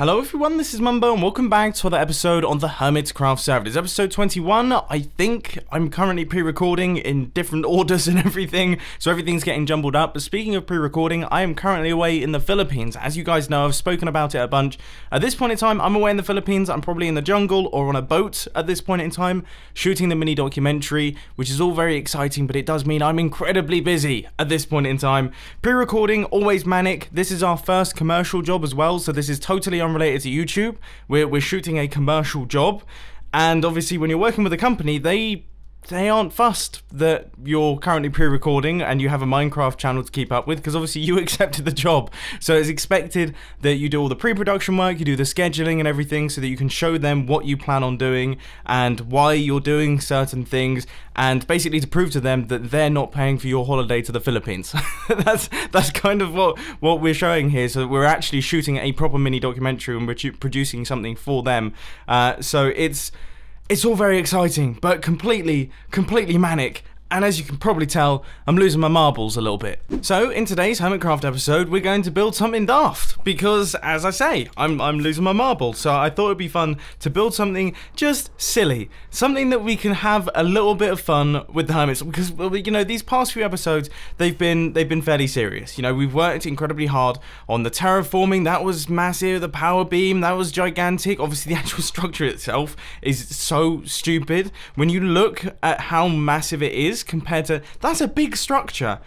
Hello everyone, this is Mumbo and welcome back to another episode on the Hermitcraft server. It's episode 21, I think. I'm currently pre-recording in different orders and everything, so everything's getting jumbled up. But speaking of pre-recording, I am currently away in the Philippines. As you guys know, I've spoken about it a bunch. At this point in time, I'm away in the Philippines. I'm probably in the jungle or on a boat at this point in time, shooting the mini documentary, which is all very exciting, but it does mean I'm incredibly busy at this point in time. Pre-recording, always manic. This is our first commercial job as well, so this is totally unrelated to YouTube. We're shooting a commercial job, and obviously when you're working with a company, they aren't fussed that you're currently pre-recording and you have a Minecraft channel to keep up with, because obviously you accepted the job. So it's expected that you do all the pre-production work, you do the scheduling and everything, so that you can show them what you plan on doing and why you're doing certain things, and basically to prove to them that they're not paying for your holiday to the Philippines. that's kind of what we're showing here, so that we're actually shooting a proper mini documentary and we're producing something for them. So it's all very exciting, but completely manic. And as you can probably tell, I'm losing my marbles a little bit. So, in today's Hermitcraft episode, we're going to build something daft. Because, as I say, I'm losing my marbles. So I thought it'd be fun to build something just silly. Something that we can have a little bit of fun with the Hermits. Because, you know, these past few episodes, they've been fairly serious. You know, we've worked incredibly hard on the terraforming. That was massive. The power beam, that was gigantic. Obviously, the actual structure itself is so stupid. When you look at how massive it is, compared to, that's a big structure.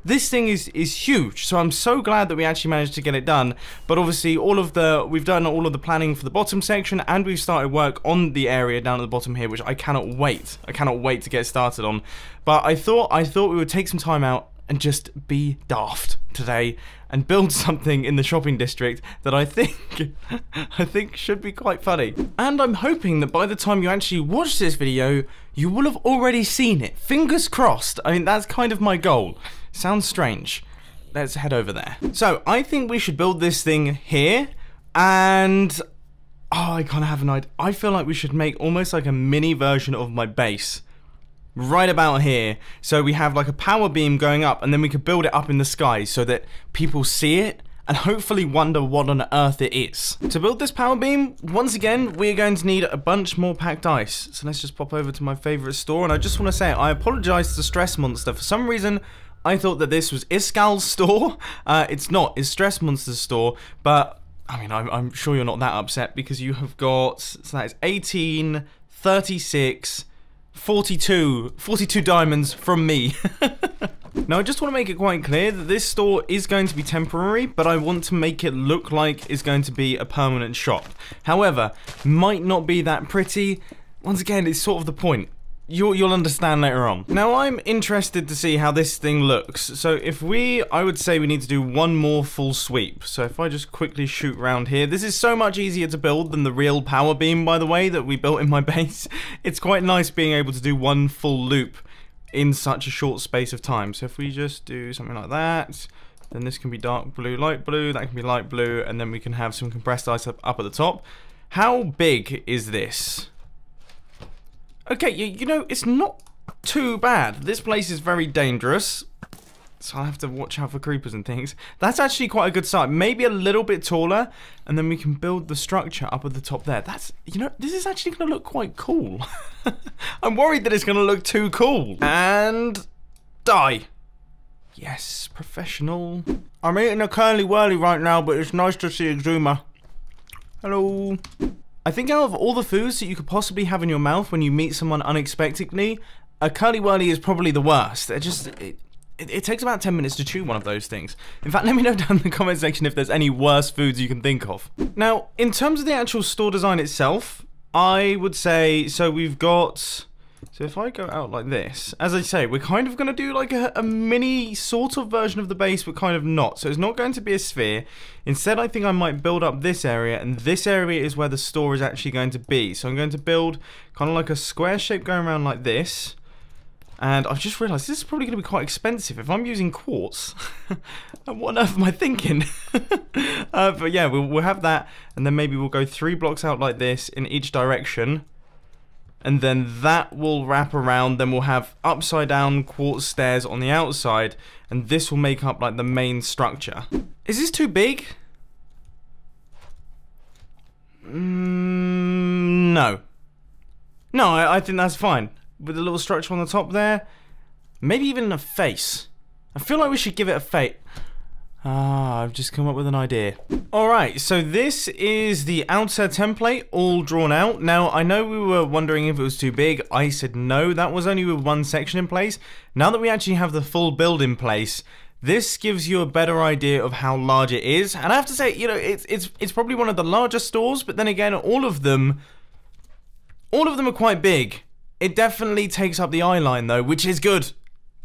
This thing is huge, so I'm so glad that we actually managed to get it done. But obviously we've done all of the planning for the bottom section, and we've started work on the area down at the bottom here, which I cannot wait to get started on. But I thought we would take some time out and just be daft today and build something in the shopping district that I think should be quite funny. And I'm hoping that by the time you actually watch this video, you will have already seen it. Fingers crossed. I mean, that's kind of my goal. Sounds strange. Let's head over there. So, I think we should build this thing here, and I kind of have an idea. I feel like we should make almost like a mini version of my base right about here, so we have like a power beam going up, and then we could build it up in the sky so that people see it and hopefully wonder what on earth it is. To build this power beam, once again, we're going to need a bunch more packed ice. So let's just pop over to my favorite store, and I just want to say, I apologize to Stress Monster. For some reason, I thought that this was Iscal's store. It's not, it's Stress Monster's store, but I mean, I'm sure you're not that upset, because you have got, so that is 18, 36, 42 diamonds from me. Now, I just want to make it quite clear that this store is going to be temporary, but I want to make it look like it's going to be a permanent shop. However, might not be that pretty. Once again, it's sort of the point. You'll understand later on. Now, I'm interested to see how this thing looks. So I would say we need to do one more full sweep. So if I just quickly shoot around here, this is so much easier to build than the real power beam, by the way, that we built in my base. It's quite nice being able to do one full loop in such a short space of time. So if we just do something like that, then this can be dark blue, light blue, that can be light blue, and then we can have some compressed ice up at the top. How big is this? Okay, you know, it's not too bad. This place is very dangerous, so I'll have to watch out for creepers and things. That's actually quite a good size. Maybe a little bit taller, and then we can build the structure up at the top there. That's, you know, this is actually going to look quite cool. I'm worried that it's going to look too cool. And die. Yes, professional. I'm eating a curly whirly right now, but it's nice to see Exuma. Hello. I think out of all the foods that you could possibly have in your mouth when you meet someone unexpectedly, a curly whirly is probably the worst. It takes about 10 minutes to chew one of those things. In fact, let me know down in the comment section if there's any worse foods you can think of. Now, in terms of the actual store design itself, I would say, so we've got, so if I go out like this, as I say, we're kind of going to do like a mini sort of version of the base, but kind of not. So it's not going to be a sphere. Instead, I think I might build up this area, and this area is where the store is actually going to be. So I'm going to build kind of like a square shape going around like this. And I've just realised this is probably going to be quite expensive if I'm using quartz. What on earth am I thinking? But yeah, we'll have that, and then maybe we'll go 3 blocks out like this in each direction. And then that will wrap around, then we'll have upside down quartz stairs on the outside, and this will make up like the main structure. Is this too big? No. No, I think that's fine. With a little structure on the top there. Maybe even a face. I feel like we should give it a face. Ah, I've just come up with an idea. Alright, so this is the outer template all drawn out. Now, I know we were wondering if it was too big. I said no, that was only with one section in place. Now that we actually have the full build in place, this gives you a better idea of how large it is. And I have to say, you know, it's probably one of the larger stores, but then again, all of them are quite big. It definitely takes up the eye line though, which is good.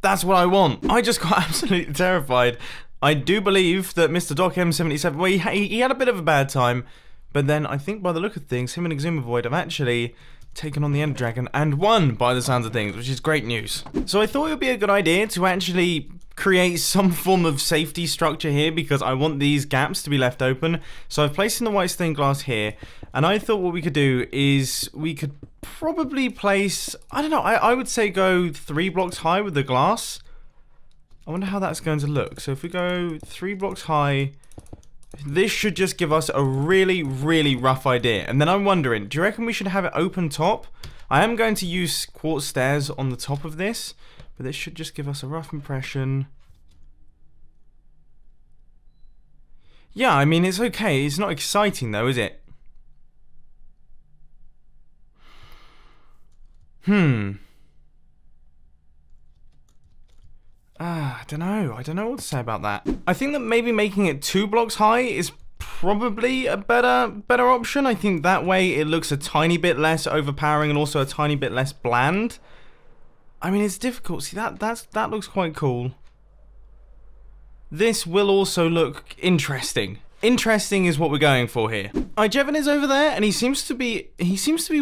That's what I want. I just got absolutely terrified. I do believe that Mr. Doc M77, well, he had a bit of a bad time, but then I think by the look of things, him and Exumavoid have actually taken on the Ender Dragon and won by the sounds of things, which is great news. So I thought it would be a good idea to actually create some form of safety structure here because I want these gaps to be left open. So I've placed in the white stained glass here, and I thought what we could do is we could probably place, I don't know, I would say go 3 blocks high with the glass. I wonder how that's going to look. So if we go 3 blocks high, this should just give us a really, really rough idea. And then I'm wondering, do you reckon we should have it open top? I am going to use quartz stairs on the top of this, but this should just give us a rough impression. Yeah, I mean, it's okay. It's not exciting though, is it? I don't know. I don't know what to say about that. I think that maybe making it 2 blocks high is probably a better option. I think that way it looks a tiny bit less overpowering and also a tiny bit less bland. I mean, it's difficult. See, that looks quite cool. This will also look interesting. Interesting is what we're going for here. Jevon is over there, and he seems to be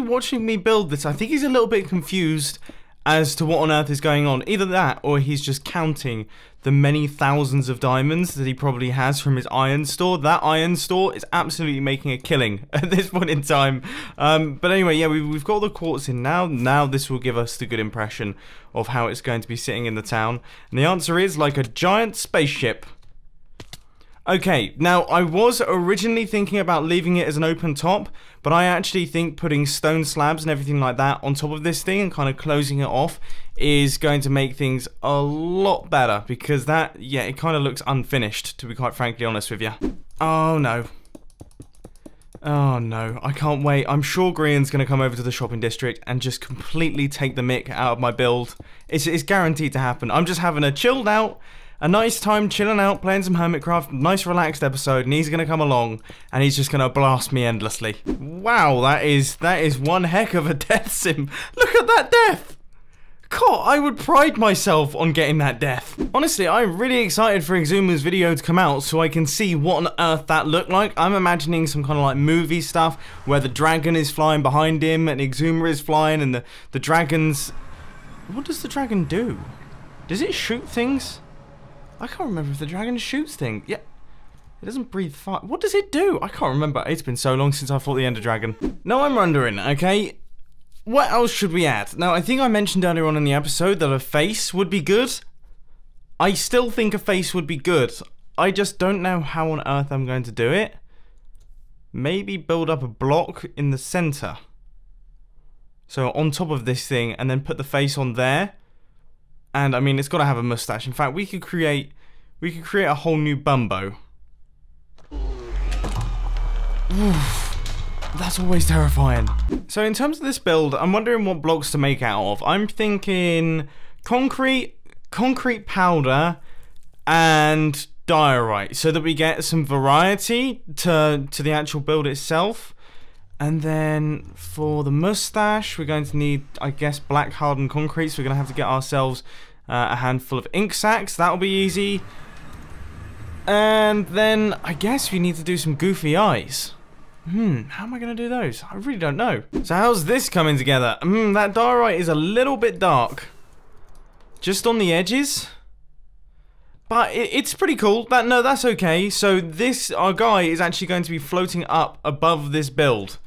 watching me build this. I think he's a little bit confused as to what on earth is going on. Either that, or he's just counting the many thousands of diamonds that he probably has from his iron store. That iron store is absolutely making a killing at this point in time. But anyway, yeah, we've got the quartz in now. Now this will give us the good impression of how it's going to be sitting in the town. And the answer is like a giant spaceship. Okay, now I was originally thinking about leaving it as an open top, but I actually think putting stone slabs and everything like that on top of this thing and kind of closing it off is going to make things a lot better, because that, yeah, it kind of looks unfinished, to be quite frankly honest with you. Oh no. Oh no, I can't wait. I'm sure Grian's going to come over to the shopping district and just completely take the mick out of my build. It's guaranteed to happen. I'm just having a chilled out, a nice time chilling out, playing some Hermitcraft, nice relaxed episode, and he's going to come along and he's just going to blast me endlessly. Wow, that is one heck of a death sim. Look at that death! God, I would pride myself on getting that death. Honestly, I'm really excited for Exuma's video to come out so I can see what on earth that looked like. I'm imagining some kind of like movie stuff where the dragon is flying behind him and Exuma is flying and the dragon's... What does the dragon do? Does it shoot things? I can't remember if the dragon shoots things. Yeah, it doesn't breathe fire. What does it do? I can't remember. It's been so long since I fought the Ender Dragon. Now I'm wondering, okay, what else should we add? Now, I think I mentioned earlier on in the episode that a face would be good. I still think a face would be good. I just don't know how on earth I'm going to do it. Maybe build up a block in the center. So on top of this thing, and then put the face on there. And I mean, it's got to have a mustache. In fact, we could create a whole new Mumbo. That's always terrifying. So in terms of this build, I'm wondering what blocks to make out of. I'm thinking concrete powder, and diorite, so that we get some variety to the actual build itself. And then for the mustache, we're going to need, I guess, black hardened concrete. So we're going to have to get ourselves a handful of ink sacks. That'll be easy. And then I guess we need to do some goofy eyes. How am I going to do those? I really don't know. So how's this coming together? That diorite is a little bit dark. Just on the edges. But it's pretty cool. No, that's okay. So our guy is actually going to be floating up above this build.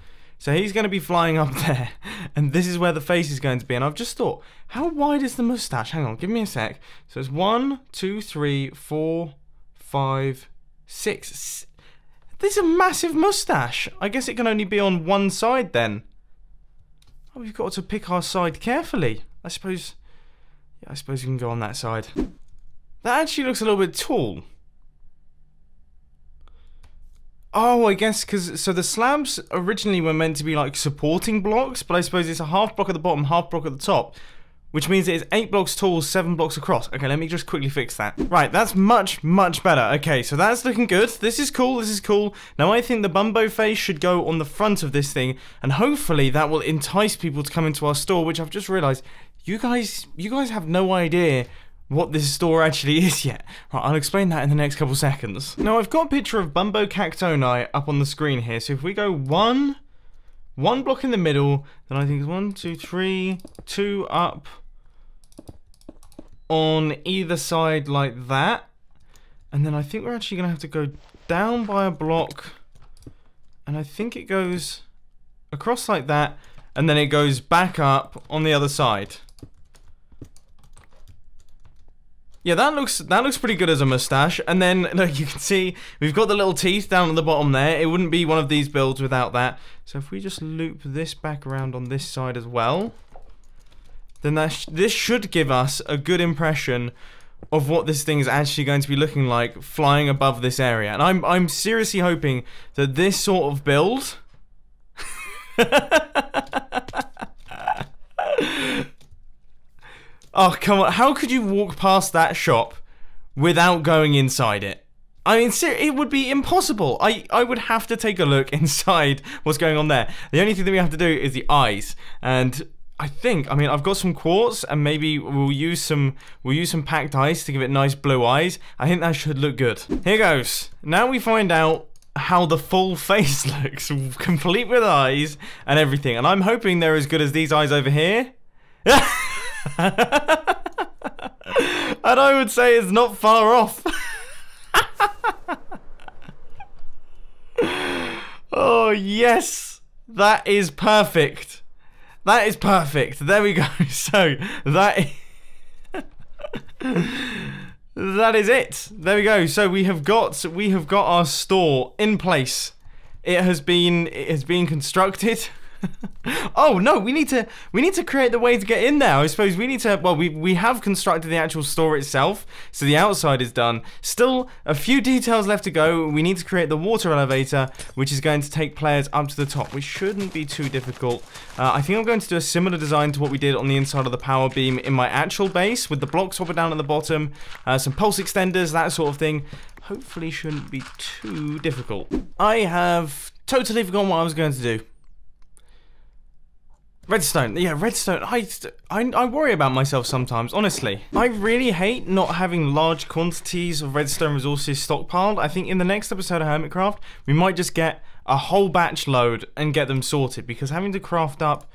So he's going to be flying up there, and this is where the face is going to be. And I've just thought, how wide is the mustache? Hang on, give me a sec. So it's 1, 2, 3, 4, 5, 6. This is a massive mustache. I guess it can only be on one side then. Oh, we've got to pick our side carefully. I suppose... Yeah, I suppose we can go on that side. That actually looks a little bit tall. Oh, I guess because... So the slabs originally were meant to be like supporting blocks, but I suppose it's a half block at the bottom, half block at the top. Which means it is 8 blocks tall, 7 blocks across. Okay, let me just quickly fix that. Right, that's much, much better. Okay, so that's looking good. This is cool, this is cool. Now I think the Mumbo face should go on the front of this thing, and hopefully that will entice people to come into our store, which I've just realized, you guys have no idea what this store actually is yet. Right, I'll explain that in the next couple seconds. Now I've got a picture of Mumbo cactoni up on the screen here, so if we go one block in the middle, then I think it's 1, 2, 3, 2 up on either side like that. And then I think we're actually going to have to go down by a block. And I think it goes across like that. And then it goes back up on the other side. Yeah, that looks pretty good as a mustache. And then, look, you can see we've got the little teeth down at the bottom there. It wouldn't be one of these builds without that. So if we just loop this back around on this side as well, then this should give us a good impression of what this thing is actually going to be looking like flying above this area. And I'm seriously hoping that this sort of build... Oh, come on. How could you walk past that shop without going inside it? I mean, it would be impossible. I would have to take a look inside what's going on there. The only thing that we have to do is the eyes. And I mean, I've got some quartz, and maybe we'll use some packed ice to give it nice blue eyes. I think that should look good. Here goes. Now we find out how the full face looks, complete with eyes and everything. And I'm hoping they're as good as these eyes over here. And I would say it's not far off. Oh, yes. That is perfect. That is perfect. There we go. So, that is it. There we go. So, we have got our store in place. It has been constructed. Oh no, we need to create the way to get in there. I suppose we need to, well, we have constructed the actual store itself, so the outside is done. Still a few details left to go. We need to create the water elevator, which is going to take players up to the top, which shouldn't be too difficult. I think I'm going to do a similar design to what we did on the inside of the power beam in my actual base, with the blocks up and down at the bottom, some pulse extenders, that sort of thing. Hopefully shouldn't be too difficult. I have totally forgotten what I was going to do. Redstone, yeah, redstone. I worry about myself sometimes, honestly. I really hate not having large quantities of redstone resources stockpiled. I think in the next episode of Hermitcraft, we might just get a whole batch load and get them sorted, because having to craft up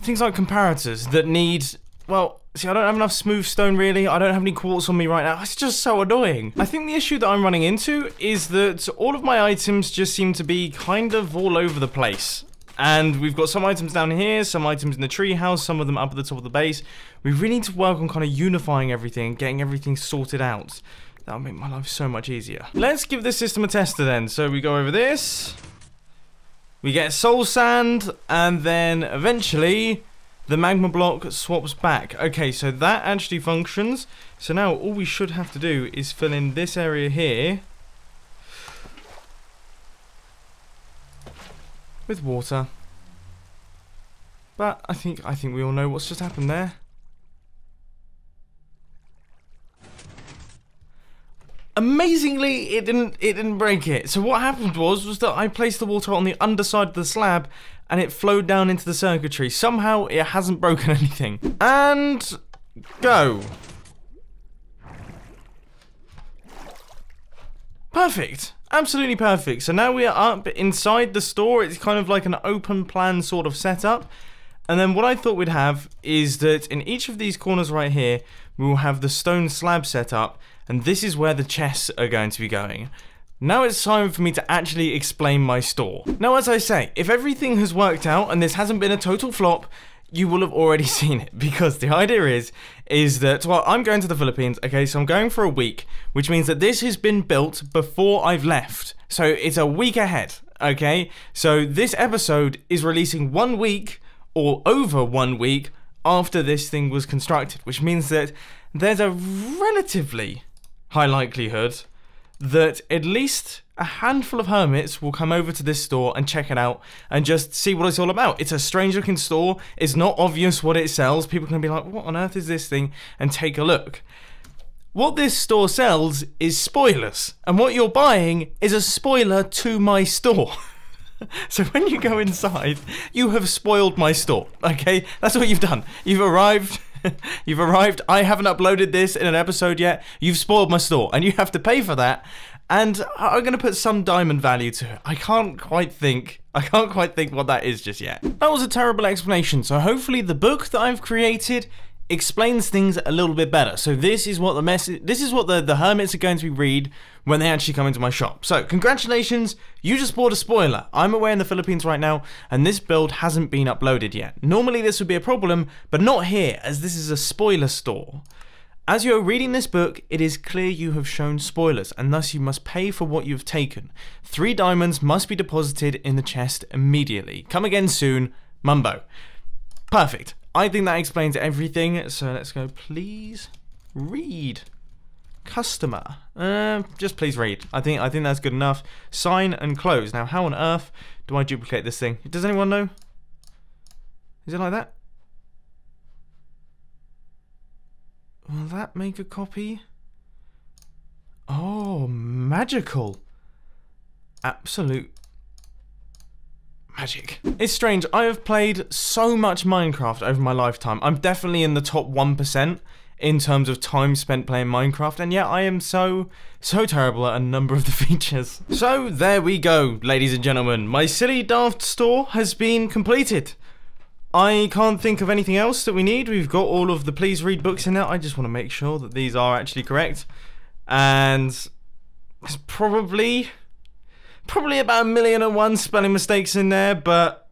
things like comparators that need, well, see, I don't have enough smooth stone really. I don't have any quartz on me right now. It's just so annoying. I think the issue that I'm running into is that all of my items just seem to be kind of all over the place. And we've got some items down here, some items in the treehouse, some of them up at the top of the base. We really need to work on kind of unifying everything and getting everything sorted out. That'll make my life so much easier. Let's give this system a tester then. So we go over this. We get soul sand, and then eventually the magma block swaps back. Okay, so that actually functions. So now all we should have to do is fill in this area here with water. But I think we all know what's just happened there. Amazingly, it didn't break it. So what happened was that I placed the water on the underside of the slab and it flowed down into the circuitry. Somehow it hasn't broken anything. And go. Perfect. Absolutely perfect. So now we are up inside the store. It's kind of like an open plan sort of setup. And then what I thought we'd have is that in each of these corners right here, we will have the stone slab set up. And this is where the chests are going to be going. Now it's time for me to actually explain my store. Now, as I say, if everything has worked out and this hasn't been a total flop, you will have already seen it, because the idea is that, well, I'm going to the Philippines, okay, so I'm going for a week, which means that this has been built before I've left. So it's a week ahead, okay? So this episode is releasing 1 week or over 1 week after this thing was constructed, which means that there's a relatively high likelihood that at least a handful of hermits will come over to this store and check it out and just see what it's all about. It's a strange looking store. It's not obvious what it sells. People can be like, what on earth is this thing? And take a look. What this store sells is spoilers, and what you're buying is a spoiler to my store. So when you go inside, you have spoiled my store, okay? That's what you've done. You've arrived, you've arrived, I haven't uploaded this in an episode yet, you've spoiled my store, and you have to pay for that, and I'm gonna put some diamond value to it. I can't quite think what that is just yet. That was a terrible explanation, so hopefully the book that I've created explains things a little bit better. So this is what the hermits are going to read when they actually come into my shop. So congratulations, you just bought a spoiler. I'm away in the Philippines right now, and this build hasn't been uploaded yet. Normally this would be a problem, but not here, as this is a spoiler store. As you are reading this book, it is clear you have shown spoilers, and thus you must pay for what you've taken. 3 diamonds must be deposited in the chest immediately. Come again soon, Mumbo. Perfect. I think that explains everything, so let's go. Please read. Customer. Just please read. I think that's good enough. Sign and close. Now, how on earth do I duplicate this thing? Does anyone know? Is it like that? Will that make a copy? Oh, magical. Absolute magic. It's strange, I have played so much Minecraft over my lifetime. I'm definitely in the top 1% in terms of time spent playing Minecraft, and yet I am so terrible at a number of the features. So there we go, ladies and gentlemen. My silly daft store has been completed. I can't think of anything else that we need. We've got all of the please read books in there. I just want to make sure that these are actually correct. And it's probably about 1,000,001 spelling mistakes in there, but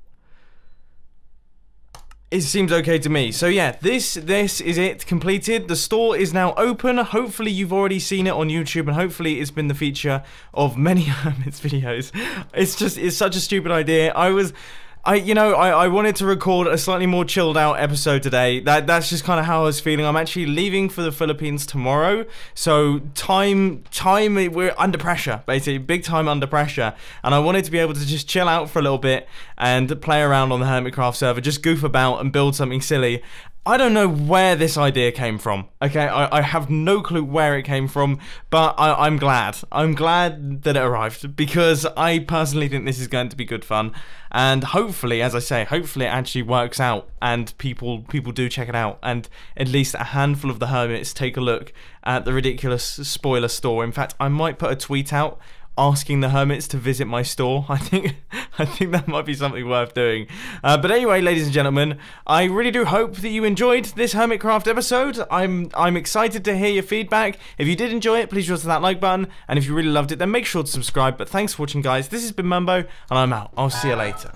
it seems okay to me. So yeah, this is it completed. The store is now open. Hopefully you've already seen it on YouTube, and hopefully it's been the feature of many Hermit's videos. It's such a stupid idea. I wanted to record a slightly more chilled out episode today. That's just kind of how I was feeling. I'm actually leaving for the Philippines tomorrow, so we're under pressure, basically, big time under pressure, and I wanted to be able to just chill out for a little bit and play around on the Hermitcraft server, just goof about and build something silly. I don't know where this idea came from, okay? I have no clue where it came from, but I'm glad. I'm glad that it arrived, because I personally think this is going to be good fun, and hopefully, as I say, hopefully it actually works out, and people do check it out, and at least a handful of the hermits take a look at the ridiculous spoiler store. In fact, I might put a tweet out asking the hermits to visit my store. I think that might be something worth doing. But anyway, ladies and gentlemen, I really do hope that you enjoyed this Hermitcraft episode. I'm excited to hear your feedback. If you did enjoy it, please press that like button, and if you really loved it, then make sure to subscribe. But thanks for watching, guys. This has been Mumbo, and I'm out. I'll see you later.